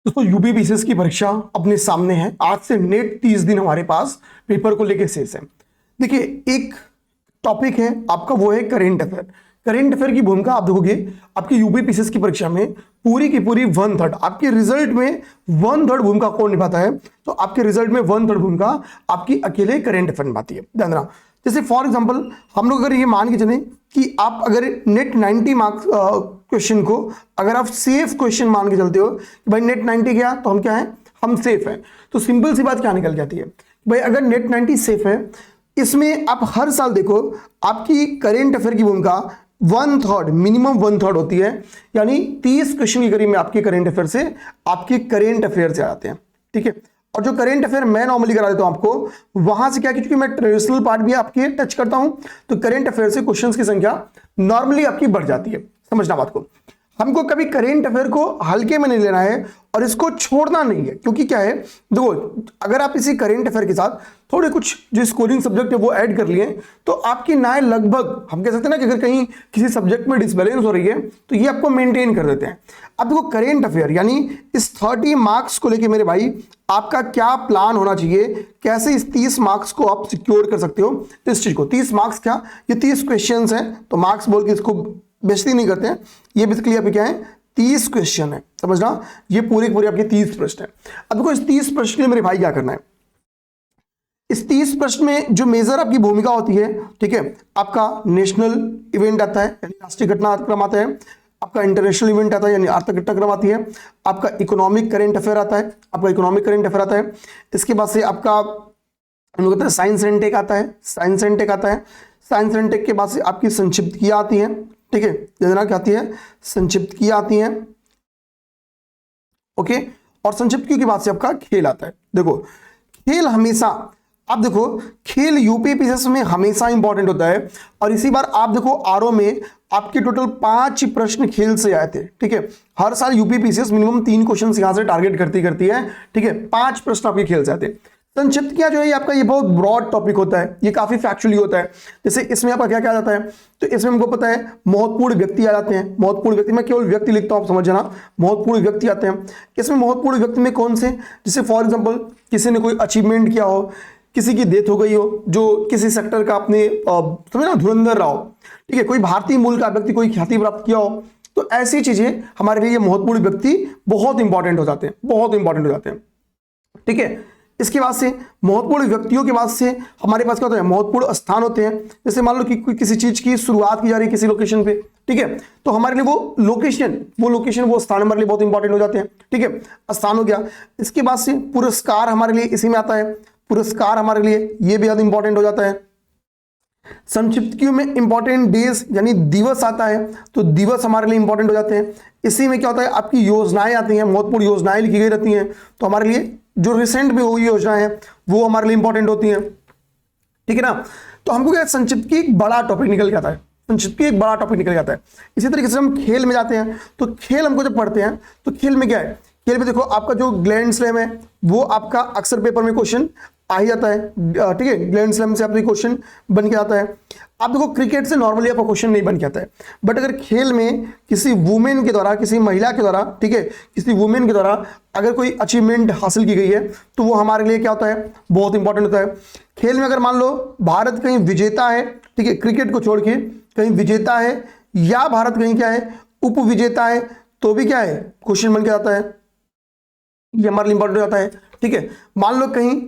दोस्तों UP PCS की परीक्षा अपने सामने है। आज से नेट 30 दिन हमारे पास पेपर को लेकर शेष है। देखिए, एक टॉपिक है आपका, वो है करेंट अफेयर। करेंट अफेयर की भूमिका आप देखोगे आपकी यूपी पीसीएस की परीक्षा में पूरी की पूरी 1/3 आपके रिजल्ट में 1/3 भूमिका कौन निभाता है? तो आपके रिजल्ट में 1/3 भूमिका आपकी अकेले करेंट अफेयर निभाती है। ध्यान रखना, जैसे फॉर एग्जांपल हम लोग अगर ये मान के चलें कि आप अगर नेट 90 मार्क्स क्वेश्चन को अगर आप सेफ क्वेश्चन मान के चलते हो कि भाई नेट 90 गया तो हम क्या है, हम सेफ हैं, तो सिंपल सी बात क्या निकल जाती है भाई, अगर नेट 90 सेफ है, इसमें आप हर साल देखो आपकी करेंट अफेयर की भूमिका 1/3 मिनिमम 1/3 होती है, यानी 30 क्वेश्चन के करीब में आपके करेंट अफेयर से आ जाते हैं। ठीक है, और जो करेंट अफेयर मैं नॉर्मली करा देता हूं आपको, वहां से क्या, क्योंकि मैं ट्रेडिशनल पार्ट भी आपके टच करता हूं, तो करेंट अफेयर से क्वेश्चंस की संख्या नॉर्मली आपकी बढ़ जाती है। समझना बात को, हमको कभी करेंट अफेयर को हल्के में नहीं लेना है और इसको छोड़ना नहीं है, क्योंकि क्या है, देखो अगर आप इसी करेंट अफेयर के साथ थोड़े कुछ जो स्कोरिंग सब्जेक्ट है वो ऐड कर लिए तो आपकी नाए लगभग, हम कह सकते हैं ना कि अगर कहीं किसी सब्जेक्ट में डिसबैलेंस हो रही है तो ये आपको मेंटेन कर देते हैं। अब देखो करेंट अफेयर यानी इस 30 मार्क्स को लेके मेरे भाई आपका क्या प्लान होना चाहिए, कैसे इस 30 मार्क्स को आप सिक्योर कर सकते हो। इस चीज को 30 मार्क्स क्या, ये 30 क्वेश्चन है, तो मार्क्स बोल के इसको बेइज्जती नहीं करते हैं, ये बेसिकली आपके क्या है, 30 क्वेश्चन है। समझना, ये पूरे पूरे आपके 30 प्रश्न है। अब देखो इस 30 प्रश्न के लिए मेरे भाई क्या करना है, इस 30 प्रश्न में जो मेजर आपकी भूमिका होती है, ठीक है, आपका नेशनल इवेंट आता है यानी राष्ट्रीय घटनाक्रम आता है, आपका इंटरनेशनल इवेंट आता है यानी आर्थिक घटनाक्रम आती है, आपका इकोनॉमिक करंट अफेयर आता है, आपका इकोनॉमिक करंट अफेयर आता है, इसके बाद से आपका हम लोग कहते हैं साइंस एंड टेक आता है, साइंस एंड टेक आता है, साइंस एंड टेक के बाद से आपकी संक्षिप्त आती है। ठीक है, योजना क्या आती है, संक्षिप्त आती है। ओके, और संक्षिप्त के बाद से आपका खेल आता है। देखो खेल हमेशा, आप देखो खेल यूपी पीसीएस में हमेशा इंपॉर्टेंट होता है, और इसी बार आप देखो आरओ में आपके टोटल 5 प्रश्न खेल से आए थे। ठीक है, हर साल यूपी पीसीएस मिनिमम 3 क्वेश्चन यहां से टारगेट करती है। ठीक है, 5 प्रश्न आपके खेल से आते हैं। संक्षिप्त क्या जो है आपका, ये बहुत ब्रॉड टॉपिक होता है, ये काफी फैक्चुअली होता है। जैसे इसमें आपका क्या क्या आ जाता है, तो इसमें हमको पता है महत्वपूर्ण व्यक्ति आ जाते हैं। महत्वपूर्ण व्यक्ति, मैं केवल व्यक्ति लिखता हूं, आप समझ जाना, महत्वपूर्ण व्यक्ति आते हैं। इसमें महत्वपूर्ण व्यक्ति में कौन से, जैसे फॉर एग्जाम्पल किसी ने कोई अचीवमेंट किया हो, किसी की डेथ हो गई हो, जो किसी सेक्टर का अपने समझे ना धुरंधर रहा हो, ठीक है, कोई भारतीय मूल का व्यक्ति कोई ख्याति प्राप्त किया हो, तो ऐसी चीजें हमारे लिए महत्वपूर्ण व्यक्ति बहुत इंपॉर्टेंट हो जाते हैं, बहुत इंपॉर्टेंट हो जाते हैं। ठीक है, इसके बाद से महत्वपूर्ण व्यक्तियों के बाद से हमारे पास क्या होता है, महत्वपूर्ण स्थान होते हैं। जैसे मान लो कि किसी चीज की शुरुआत की जा रही है किसी लोकेशन पे, ठीक है, तो हमारे लिए वो लोकेशन वो स्थान हमारे लिए बहुत इंपॉर्टेंट हो जाते हैं। ठीक है, स्थान हो गया। इसके बाद से पुरस्कार हमारे लिए इसी में आता है, पुरस्कार हमारे लिए ये बेहद इंपॉर्टेंट हो जाता है। संक्षिप्त क्यू में इंपॉर्टेंट डेज यानी दिवस आता है, तो दिवस हमारे लिए इंपॉर्टेंट हो जाते हैं। इसी में क्या होता है, आपकी योजनाएं आती हैं, महत्वपूर्ण योजनाएं लिखी गई रहती हैं, तो हमारे लिए जो रिसेंट में हुई योजनाएं हैं वो हमारे लिए इंपॉर्टेंट होती हैं। ठीक है ना, तो हमको क्या, संक्षिप्त की एक बड़ा टॉपिक निकल के आता है, संक्षिप्त की एक बड़ा टॉपिक निकल जाता है। इसी तरीके से हम खेल में जाते हैं, तो खेल हमको जब पढ़ते हैं तो खेल में क्या है, खेल में देखो आपका जो ग्लैंड स्लैम है वो आपका अक्सर पेपर में क्वेश्चन आ ही जाता है। ठीक है, ग्लैंड स्लैम से आपका क्वेश्चन बन के आता है। आप देखो क्रिकेट से नॉर्मली आपका क्वेश्चन नहीं बन के आता है, बट अगर खेल में किसी वुमेन के द्वारा, किसी महिला के द्वारा, ठीक है, किसी वुमेन के द्वारा अगर कोई अचीवमेंट हासिल की गई है तो वो हमारे लिए क्या होता है, बहुत इंपॉर्टेंट होता है। खेल में अगर मान लो भारत कहीं विजेता है, ठीक है, क्रिकेट को छोड़ के कहीं विजेता है, या भारत कहीं क्या है, उपविजेता है, तो भी क्या है, क्वेश्चन बन के आता है, ये हमारे लिए इंपॉर्टेंट हो जाता है। ठीक है, मान लो कहीं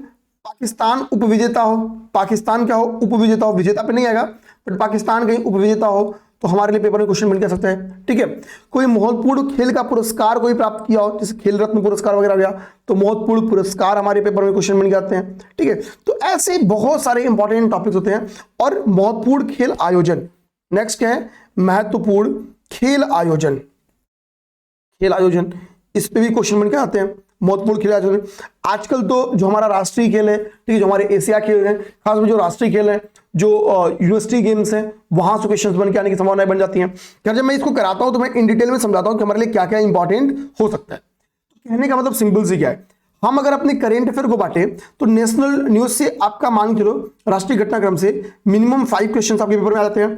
पाकिस्तान उपविजेता हो, पाकिस्तान क्या हो, उपविजेता हो, विजेता पे नहीं आएगा, बट पाकिस्तान कहीं उपविजेता हो तो हमारे लिए पेपर में क्वेश्चन बन के आ सकता है। ठीक है, कोई महत्वपूर्ण खेल का पुरस्कार कोई प्राप्त किया हो, जैसे खेल रत्न पुरस्कार वगैरह हो गया, तो महत्वपूर्ण पुरस्कार हमारे पेपर में क्वेश्चन बन के आते हैं। ठीक है, तो ऐसे बहुत सारे इंपॉर्टेंट टॉपिक्स होते हैं। और महत्वपूर्ण खेल आयोजन, नेक्स्ट क्या है, महत्वपूर्ण खेल आयोजन, खेल आयोजन, इस पे भी क्वेश्चन बन के आते हैं। महत्वपूर्ण खेल आयोजन, आजकल तो जो हमारा राष्ट्रीय खेल है, ठीक है, जो हमारे एशिया खेल है, खासकर जो राष्ट्रीय खेल है, जो यूनिवर्सिटी गेम्स हैं, वहां से क्वेश्चंस बन के आने की संभावनाएं बन जाती हैं। खैर जब मैं इसको कराता हूं तो मैं इन डिटेल में समझाता हूं कि हमारे लिए क्या क्या इंपॉर्टेंट हो सकता है। तो कहने का मतलब सिंपल सी क्या है, हम अगर अपने करेंट अफेयर को बांटे तो नेशनल न्यूज से आपका मान के चलो, राष्ट्रीय घटनाक्रम से मिनिमम 5 क्वेश्चन आपके पेपर में आ जाते हैं।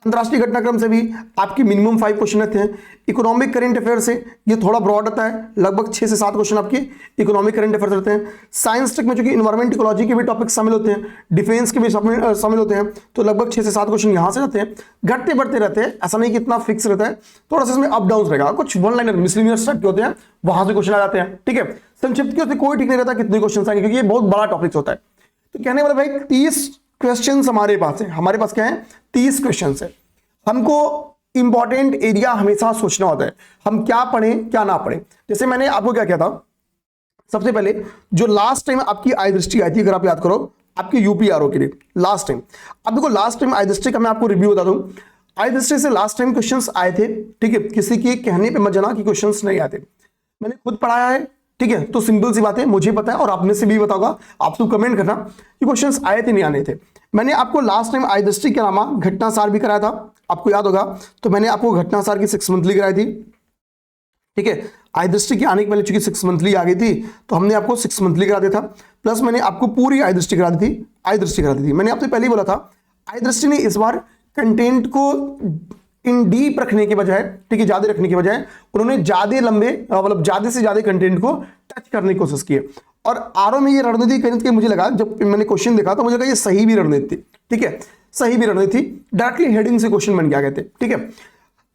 अंतरराष्ट्रीय घटनाक्रम से भी आपके मिनिमम 5 क्वेश्चन रहते हैं। इकोनॉमिक करंट अफेयर से ये थोड़ा ब्रॉड आता है, लगभग 6 से 7 क्वेश्चन आपके इकोनॉमिक करंट अफेयर रहते हैं। साइंस टेक में चूंकि इन्वायरमेंट इकोलॉजी के भी टॉपिक शामिल होते हैं, डिफेंस के भी शामिल होते हैं, तो लगभग 6 से 7 क्वेश्चन यहां से रहते हैं। घटते बढ़ते रहते हैं, ऐसा नहीं कि इतना फिक्स रहता है, थोड़ा सा इसमें अप डाउन रहेगा। कुछ वन लाइनर मिसलिनियस टाइप के होते हैं, वहां से क्वेश्चन आ जाते हैं। ठीक है, संक्षिप्त के कोई ठीक नहीं रहता कितने क्वेश्चन आएंगे, क्योंकि ये बहुत बड़ा टॉपिक होता है। तो कहने वाले भाई 30 क्वेश्चन हमारे पास है, हमारे पास क्या है 30 क्वेश्चन है। हमको इंपॉर्टेंट एरिया हमेशा सोचना होता है, हम क्या पढ़ें क्या ना पढ़ें। जैसे मैंने आपको क्या किया था, सबसे पहले जो लास्ट टाइम आपकी आई दृष्टि आई थी, अगर आप याद करो आपके यूपीआरओ के लिए लास्ट टाइम, अब देखो लास्ट टाइम आई दृष्टि का मैं आपको रिव्यू बता दूं। आई दृष्टि से लास्ट टाइम क्वेश्चंस आए थे, ठीक है, किसी के कहने पे मत जाना कि क्वेश्चंस नहीं आते, मैंने खुद पढ़ाया है, ठीक है। तो सिंपल सी बात है, मुझे पता है और आप में से भी बताऊंगा, आप तो कमेंट करना कि क्वेश्चंस आए थे नहीं आने थे। मैंने आपको लास्ट टाइम आई दृष्टि के अलावा घटनासार भी कराया था, आपको याद होगा। तो मैंने आपको घटनासार की 6 मंथली कराई थी, ठीक है। आई दृष्टि की आने के पहले चूंकि 6 मंथली आ गई थी, तो हमने आपको 6 मंथली करा दिया था, प्लस मैंने आपको पूरी आई दृष्टि करा दी थी। आई दृष्टि करा दी थी, मैंने आपसे पहले ही बोला था, आई दृष्टि ने इस बार कंटेंट को इन डीप रखने के बजाय, ठीक है, ज्यादा रखने के बजाय उन्होंने ज्यादा लंबे, मतलब ज्यादा से ज्यादा कंटेंट को टच करने की कोशिश की है। और आरओ में ये रणनीति कहीं ना कहीं मुझे लगा, जब मैंने क्वेश्चन देखा तो मुझे लगा ये सही भी रणनीति थी, ठीक है, सही भी रणनीति थी। डायरेक्टली हेडिंग से क्वेश्चन बन के आ गए थे, ठीक है।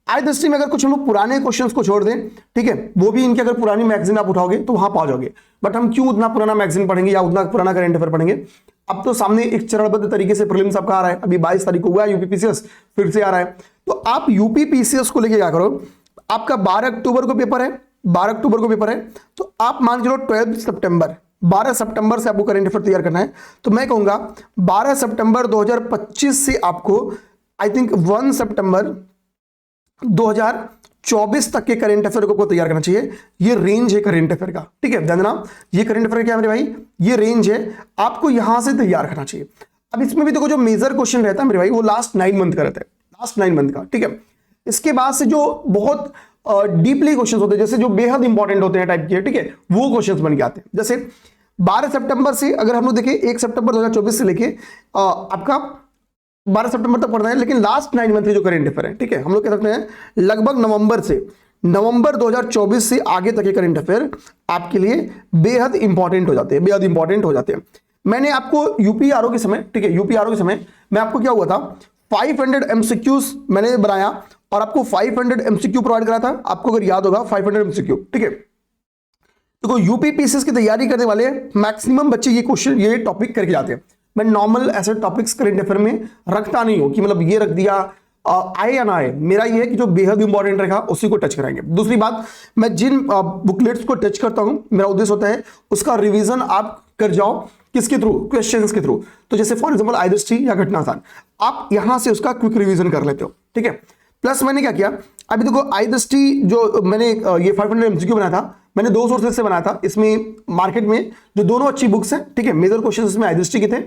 आई दृष्टि में अगर कुछ हम लोग पुराने क्वेश्चंस को छोड़ दें, ठीक है, वो भी इनके अगर पुरानी मैगजीन आप उठाओगे तो वहां पा जाओगे, बट हम क्यों उतना पुराना मैगजीन पढ़ेंगे या उतना पुराना करंट अफेयर पढ़ेंगे। अब तो सामने एक चरणबद्ध तरीके से प्रीलिम्स आपका आ रहा है, अभी 22 तारीख को हुआ है यूपीपीसीएस, फिर से आ रहा है। तो आप यूपीपीसीएस को लेके क्या करो, आपका 12 अक्टूबर को पेपर है, 12 अक्टूबर को पेपर है, तो आप मान के चलो 12 सितंबर, 12 सितंबर से आपको करंट अफेयर तैयार करना है। तो मैं कहूंगा 12 सितंबर 2025 से आपको आई थिंक 1 सितंबर 2024 तक के करंट अफेयर को तैयार करना चाहिए। ये रेंज है करंट अफेयर का, ठीक है, ध्यान देना, ये करंट अफेयर क्या है मेरे भाई, ये रेंज है, आपको यहां से तैयार करना चाहिए। अब इसमें भी देखो जो मेजर क्वेश्चन रहता है मेरे भाई, वो लास्ट 9 मंथ का रहता है, लास्ट 9 मंथ का, ठीक है। इसके बाद से जो बहुत डीपली क्वेश्चन होते हैं, जैसे जो बेहद इंपॉर्टेंट होते हैं टाइप के, ठीक है, वो क्वेश्चन बन के आते हैं। जैसे 12 सितंबर से अगर हम लोग देखें, 1 सितंबर 2024 से लेके आपका 12 सितंबर तक पढ़ना है, लेकिन लास्ट 9 मंथ जो करंट अफेयर है, ठीक है, हम लोग कह सकते हैं लगभग नवंबर 2024 से आगे तक के करंट अफेयर आपके लिए बेहद इंपॉर्टेंट हो जाते हैं, बेहद इंपॉर्टेंट हो जाते हैं। मैंने आपको यूपीआरओ के समय, ठीक है, यूपीआरओ के समय मैं आपको क्या हुआ था, 500 एमसीक्यूज मैंने बनाया और आपको 500 एमसीक्यू प्रोवाइड करा था, आपको अगर याद होगा 500 एमसीक्यू, ठीक है। तो यूपीपीसीएस की तैयारी करने वाले मैक्सिमम बच्चे ये क्वेश्चन, ये टॉपिक करके जाते हैं। मैं नॉर्मल ऐसे टॉपिक्स करंट अफेयर में रखता नहीं हूं कि मतलब ये रख दिया आए या ना आए, मेरा ये है कि जो बेहद इंपॉर्टेंट रखा उसी को टच कराएंगे। दूसरी बात, मैं जिन बुकलेट्स को टच करता हूं, मेरा उद्देश्य होता है उसका रिवीजन आप कर जाओ, किसके थ्रू, क्वेश्चंस के थ्रू। तो जैसे फॉर एग्जांपल आई दृष्टि या घटनासार, आप यहां से उसका क्विक रिवीजन कर लेते हो, ठीक है। प्लस मैंने क्या किया, अभी देखो आई दृष्टि जो मैंने ये 500 एमसीक्यू बनाया था, मैंने 2 सोर्सेज से बनाया था। इसमें मार्केट में जो दोनों अच्छी बुक्स हैं, ठीक है, मेजर क्वेश्चन इसमें आई दृष्टि के थे,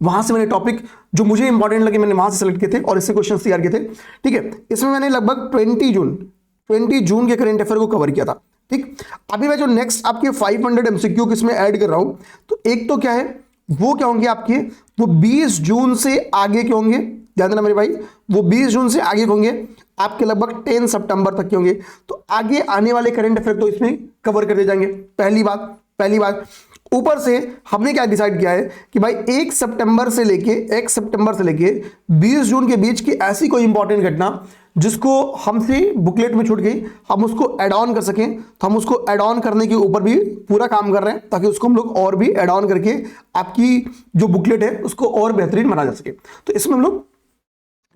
वहां से मैंने टॉपिक जो मुझे इंपॉर्टेंट लगे मैंने वहां से सेलेक्ट किए थे और इससे क्वेश्चन तैयार किए थे, ठीक है। इसमें मैंने लगभग 20 जून के करंट अफेयर को कवर किया था, ठीक। अभी मैं जो नेक्स्ट आपके 500 एमसीक्यू इसमें ऐड कर रहा हूं, तो एक तो क्या है, वो क्या होंगे आपके, वो 20 जून से आगे के होंगे, ध्यान देना मेरे भाई, वो 20 जून से आगे होंगे, आपके लगभग 10 सितंबर तक के होंगे। तो आगे आने वाले करंट अफेयर तो इसमें कवर कर दिए जाएंगे, पहली बात। ऊपर से हमने क्या डिसाइड किया है कि भाई 1 सितंबर से लेके 20 जून के बीच की ऐसी कोई इंपॉर्टेंट घटना जिसको हमसे बुकलेट में छूट गई, हम उसको ऐड ऑन कर सकें, तो हम उसको ऐड ऑन करने के ऊपर भी पूरा काम कर रहे हैं, ताकि उसको हम लोग और भी ऐड ऑन करके आपकी जो बुकलेट है उसको और बेहतरीन बना जा सके। तो इसमें हम लोग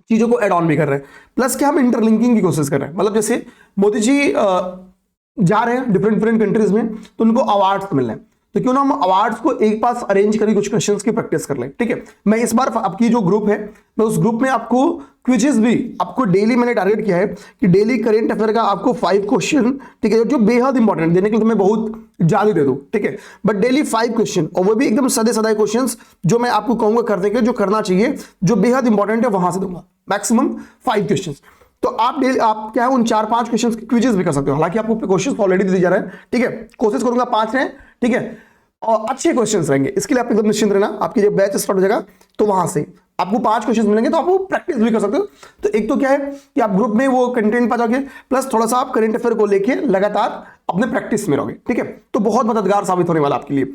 चीजों को ऐड ऑन भी कर रहे हैं, प्लस कि हम इंटरलिंकिंग की कोशिश कर रहे हैं। मतलब जैसे मोदी जी जा रहे हैं डिफरेंट कंट्रीज में, तो उनको अवार्ड्स मिल रहे हैं, तो क्यों ना हम अवार्ड्स को एक पास अरेंज करके कुछ क्वेश्चंस की प्रैक्टिस कर लें, ठीक है। मैं इस बार आपकी जो ग्रुप है, मैं उस ग्रुप में आपको क्विजेस भी आपको डेली मैंने टारगेट किया है कि डेली करंट अफेयर का आपको 5 क्वेश्चन, ठीक है, जो बेहद इंपॉर्टेंट, देने के लिए तुम्हें बहुत ज्यादा दे दूं, ठीक है, बट डेली 5 क्वेश्चन, और वो भी एकदम सादे क्वेश्चंस जो मैं आपको कहूंगा करने के, जो करना चाहिए, जो बेहद इंपॉर्टेंट है, वहां से दूंगा मैक्सिमम 5 क्वेश्चन। तो आप क्या है उन 4-5 क्वेश्चन की क्विजेस भी कर सकते हो, हालांकि आपको क्वेश्चन ऑलरेडी दिए जा रहे हैं, ठीक है। कोशिश करूंगा 5 रहें, ठीक है, और अच्छे क्वेश्चंस रहेंगे, इसके लिए आप एकदम निश्चिंत रहना। आपकी जब बैच स्टार्ट हो जाएगा तो वहां से आपको 5 क्वेश्चन मिलेंगे तो आप वो प्रैक्टिस भी कर सकते हो। तो एक तो क्या है कि आप ग्रुप में वो कंटेंट पा जाओगे, प्लस थोड़ा सा आप करंट अफेयर को लेके लगातार अपने प्रैक्टिस में रहोगे, ठीक है। तो बहुत मददगार साबित होने वाला आपके लिए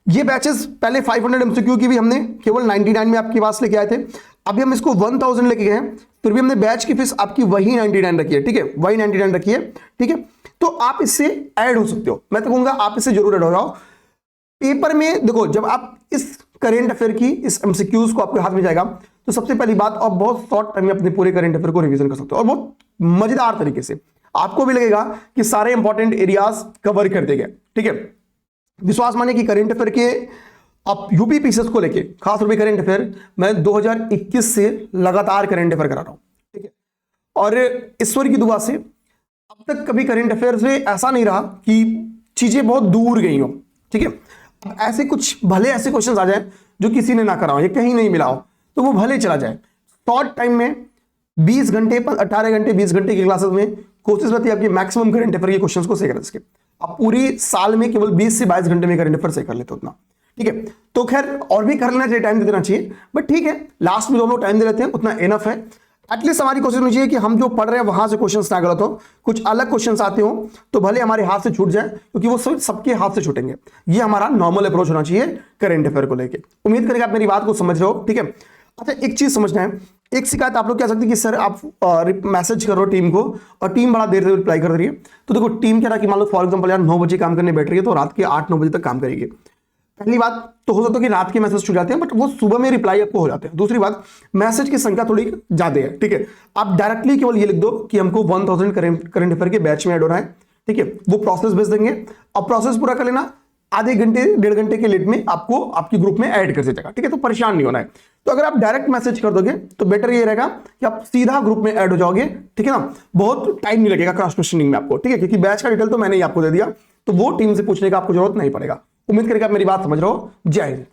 ये बैचेस। पहले 500 MCQ की भी हमने केवल 99 में आपके पास लेके आए थे, अभी हम इसको 1000 लेके गए हैं, फिर भी हमने बैच की फीस आपकी वही 99 रखी है, ठीक है, वही 99 रखी है, ठीक है। तो आप इससे ऐड हो सकते हो, मैं तो कहूंगा आप इससे जरूर ऐड हो जाओ। पेपर में देखो, जब आप इस करेंट अफेयर की इस एमसीक्यूज को आपके हाथ में जाएगा तो सबसे पहली बात, आप बहुत शॉर्ट टाइम में अपने पूरे करेंट अफेयर को रिवीजन कर सकते हो और बहुत मजेदार तरीके से। आपको भी लगेगा कि सारे इंपॉर्टेंट एरियाज कवर कर दिए गए, ठीक है। विश्वास मानिए कि करेंट अफेयर के अब यूपी पीसीएस को लेके, खास तौर पे करेंट अफेयर, मैं 2021 से लगातार करेंट अफेयर करा रहा हूं, ठीक है। और ईश्वर की दुआ से अब तक कभी करेंट अफेयर से ऐसा नहीं रहा कि चीजें बहुत दूर गई हो, ठीक है। ऐसे कुछ भले ऐसे क्वेश्चंस आ जाए जो किसी ने ना करा हो, ये कहीं नहीं मिला हो, तो वो भले चला जाए। शॉर्ट टाइम में 20 घंटे 18 घंटे 20 घंटे की क्लासेस में कोशिश रहती है आपकी मैक्सिमम करंट अफेयर के क्वेश्चंस को सही कर सके। आप पूरी साल में केवल 20 से 22 घंटे में करंट अफेयर सही कर लेते हो उतना, ठीक है। तो खैर और भी कर लेना चाहिए, टाइम दे देना चाहिए, बट ठीक है, लास्ट में जो हम लोग टाइम दे लेते हैं उतना इनफ है। एटलीस्ट हमारी कोशिश होनी चाहिए कि हम जो पढ़ रहे हैं वहां से क्वेश्चंस ना गलत हो, कुछ अलग क्वेश्चंस आते हो तो भले हमारे हाथ से छूट जाए, क्योंकि वो सबके हाथ से छूटेंगे। ये हमारा नॉर्मल अप्रोच होना चाहिए करंट अफेयर को लेके। उम्मीद करेंगे आप मेरी बात को समझ रहे हो, ठीक है। अच्छा, एक चीज समझना है, एक शिकायत आप लोग कह सकते हैं कि सर आप मैसेज करो टीम को और टीम बड़ा देर से रिप्लाई कर रही है। तो देखो, टीम क्या था कि मान लो फॉर एग्जांपल यार 9 बजे काम करने बैठ रही है तो रात के 8-9 बजे तक काम करेगी। पहली बात तो हो सकता है कि रात के मैसेज छूट जाते हैं, बट वो सुबह में रिप्लाई आपको हो जाते हैं। दूसरी बात, मैसेज की संख्या थोड़ी ज्यादा है, ठीक है। आप डायरेक्टली केवल ये लिख दो कि हमको 1000 करंट अफेयर के बैच में ऐड होना है, ठीक है। वो प्रोसेस भेज देंगे और प्रोसेस पूरा कर लेना, आधे घंटे 1.5 घंटे के लेट में आपको आपकी ग्रुप में ऐड कर देगा, ठीक है। तो परेशान नहीं होना है। तो अगर आप डायरेक्ट मैसेज कर दोगे तो बेटर ये रहेगा कि आप सीधा ग्रुप में ऐड हो जाओगे, ठीक है ना। बहुत टाइम नहीं लगेगा क्रॉस क्वेश्चनिंग में आपको, ठीक है, क्योंकि बैच का डिटेल तो मैंने ही आपको दे दिया, तो वो टीम से पूछने का आपको जरूरत नहीं पड़ेगा। उम्मीद करेगा आप मेरी बात समझ रहे हो। जय हिंद।